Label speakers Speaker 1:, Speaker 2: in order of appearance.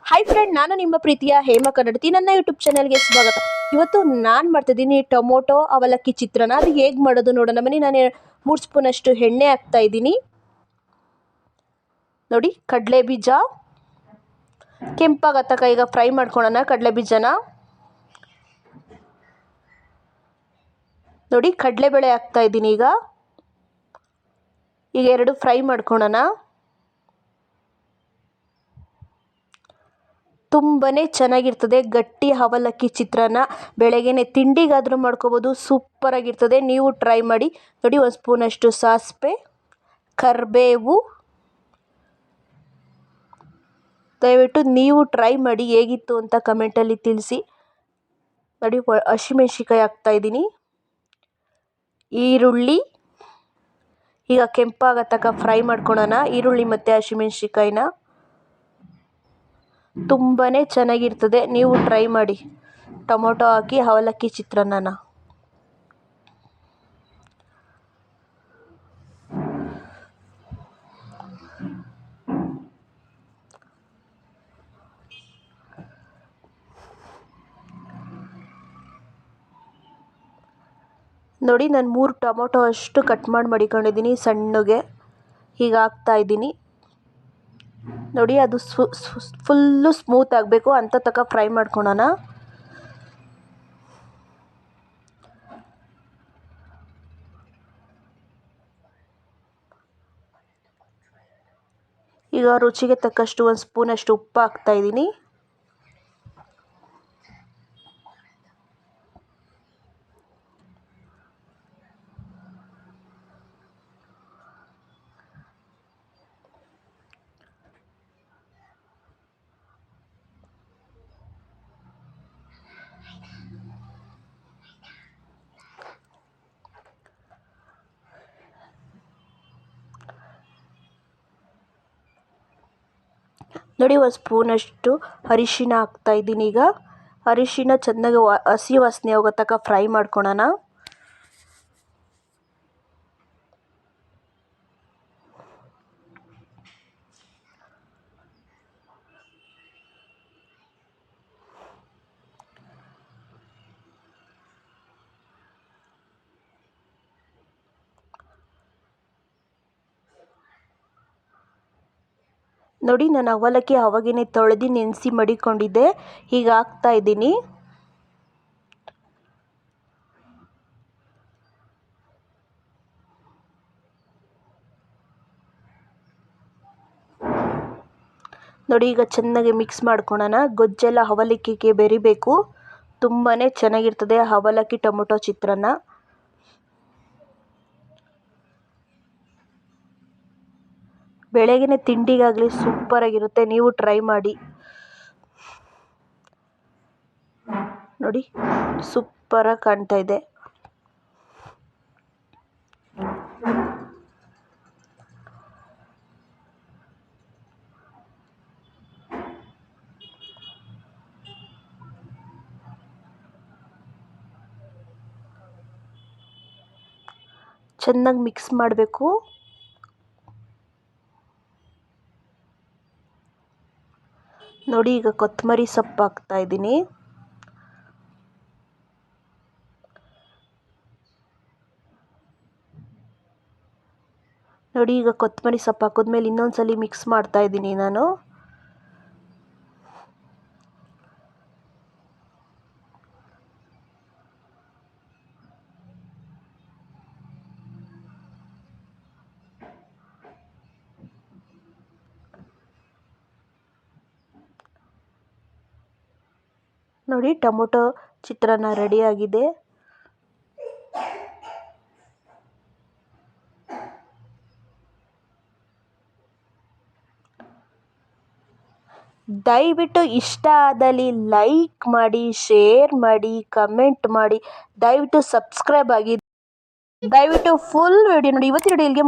Speaker 1: Hi friend, ನಾನು ನಿಮ್ಮ ಪ್ರೀತಿಯ ಹೇಮ ಕನ್ನಡತಿ. ನನ್ನ ಯೂಟ್ಯೂಬ್ ಚಾನಲ್ಗೆ ಸ್ವಾಗತ. ಇವತ್ತು ನಾನು ಮಾಡ್ತಿದ್ದೀನಿ ಟೊಮೊಟೊ ಅವಲಕ್ಕಿ ಚಿತ್ರಾನ್ನ. ಅದು ಹೇಗೆ ಮಾಡೋದು ನೋಡೋಣ ಬನ್ನಿ. ನಾನು 3 ಸ್ಪೂನಷ್ಟು ಎಣ್ಣೆ ಹಾಕ್ತಾ ಇದ್ದೀನಿ. ನೋಡಿ, ಕಡಲೆ ಬೀಜ ಕೆಂಪಾಗತ್ತಕ ಈಗ ಫ್ರೈ ಮಾಡ್ಕೊಳ್ಳೋಣ. ಕಡಲೆ ಬೀಜನ ನೋಡಿ, ಕಡಲೆಬೇಳೆ ಹಾಕ್ತಾ ಇದ್ದೀನಿ. ಈಗ ಎರಡು ಫ್ರೈ ಮಾಡ್ಕೊಳ್ಳೋಣ. ತುಂಬಾ ಚೆನ್ನಾಗಿರ್ತದೆ ಗಟ್ಟಿ ಅವಲಕ್ಕಿ ಚಿತ್ರಾನ್ನ. ಬೆಳಗ್ಗೆನೆ ತಿಂಡಿಗಾದರೂ ಮಾಡ್ಕೋಬೋದು, ಸೂಪರಾಗಿರ್ತದೆ. ನೀವು ಟ್ರೈ ಮಾಡಿ. ನೋಡಿ, 1 ಸ್ಪೂನಷ್ಟು ಸಾಸಿವೆ, ಕರಿಬೇವು. ದಯವಿಟ್ಟು ನೀವು ಟ್ರೈ ಮಾಡಿ, ಹೇಗಿತ್ತು ಅಂತ ಕಮೆಂಟಲ್ಲಿ ತಿಳಿಸಿ. ನೋಡಿ, ಹಸಿಮೆಣ್ಸಿಕಾಯಿ ಹಾಕ್ತಾಯಿದ್ದೀನಿ. ಈರುಳ್ಳಿ ಈಗ ಕೆಂಪಾಗೋ ತನಕ ಫ್ರೈ ಮಾಡ್ಕೊಳ್ಳೋಣ. ಈರುಳ್ಳಿ ಮತ್ತು ಹಸಿಮೆಣ್ಸಿಕಾಯಿನ ತುಂಬಾ ಚೆನ್ನಾಗಿರ್ತದೆ. ನೀವು ಟ್ರೈ ಮಾಡಿ ಟೊಮೊಟೊ ಹಾಕಿ ಅವಲಕ್ಕಿ ಚಿತ್ರಾನ್ನ. ನೋಡಿ, ನಾನು 3 ಟೊಮೊಟೊ ಅಷ್ಟು ಕಟ್ ಮಡಿಕೊಂಡಿದ್ದೀನಿ ಸಣ್ಣಗೆ. ಈಗ ಹಾಕ್ತಾ ಇದ್ದೀನಿ. ನೋಡಿ, ಅದು ಫುಲ್ಲು ಸ್ಮೂತ್ ಆಗಬೇಕು ಅಂತ ತನಕ ಫ್ರೈ ಮಾಡ್ಕೊಳ್ಳೋಣ. ಈಗ ರುಚಿಗೆ ತಕ್ಕಷ್ಟು 1 ಸ್ಪೂನಷ್ಟು ಉಪ್ಪು ಹಾಕ್ತಾ ಇದ್ದೀನಿ. ನೋಡಿ, 1 ಸ್ಪೂನಷ್ಟು ಅರಿಶಿನ ಹಾಕ್ತಾ ಇದ್ದೀನಿ. ಈಗ ಅರಿಶಿನ ಚೆನ್ನಾಗಿ ಹಸಿ ವಾಸನೆ ಹೋಗೋ ತನಕ ಫ್ರೈ ಮಾಡ್ಕೊಳ್ಳೋಣ. ನೋಡಿ, ನಾನು ಅವಲಕ್ಕಿ ಅವಾಗೇನೆ ತೊಳೆದು ನೆನೆಸಿ ಮಡಿಕೊಂಡಿದ್ದೆ. ಈಗ ಹಾಕ್ತಾ ಇದ್ದೀನಿ. ನೋಡಿ, ಈಗ ಚೆನ್ನಾಗಿ ಮಿಕ್ಸ್ ಮಾಡ್ಕೊಳ್ಳೋಣ. ಗೊಜ್ಜೆಲ್ಲ ಅವಲಕ್ಕಿಗೆ ಬೆರಿಬೇಕು. ತುಂಬಾ ಚೆನ್ನಾಗಿರ್ತದೆ ಅವಲಕ್ಕಿ ಟೊಮೊಟೊ ಚಿತ್ರಾನ್ನ. ಬೆಳಗಿನ ತಿಂಡಿಗಾಗಲಿ ಸೂಪರಾಗಿರುತ್ತೆ. ನೀವು ಟ್ರೈ ಮಾಡಿ. ನೋಡಿ, ಸೂಪರಾಗಿ ಕಾಣ್ತಾ ಇದೆ. ಚೆನ್ನಾಗಿ ಮಿಕ್ಸ್ ಮಾಡಬೇಕು. ನೋಡಿ, ಈಗ ಕೊತ್ತಂಬರಿ ಸೊಪ್ಪು ಹಾಕ್ತಾ ಇದ್ದೀನಿ. ನೋಡಿ, ಈಗ ಕೊತ್ತಂಬರಿ ಸೊಪ್ಪು ಹಾಕಿದ್ಮೇಲೆ ಇನ್ನೊಂದ್ಸಲಿ ಮಿಕ್ಸ್ ಮಾಡ್ತಾ ಇದ್ದೀನಿ ನಾನು. ನೋಡಿ, ಟೊಮೊಟೊ ಚಿತ್ರಾನ್ನ ರೆಡಿಯಾಗಿದೆ. ದಯವಿಟ್ಟು ಇಷ್ಟ ಆದಲ್ಲಿ ಲೈಕ್ ಮಾಡಿ, ಶೇರ್ ಮಾಡಿ, ಕಮೆಂಟ್ ಮಾಡಿ. ದಯವಿಟ್ಟು ಸಬ್ಸ್ಕ್ರೈಬ್ ಆಗಿ. ದಯವಿಟ್ಟು ಫುಲ್ ವಿಡಿಯೋ ನೋಡಿ. ಇವತ್ತಿನ ವಿಡಿಯೋ ಇಲ್ಲಿಗೆ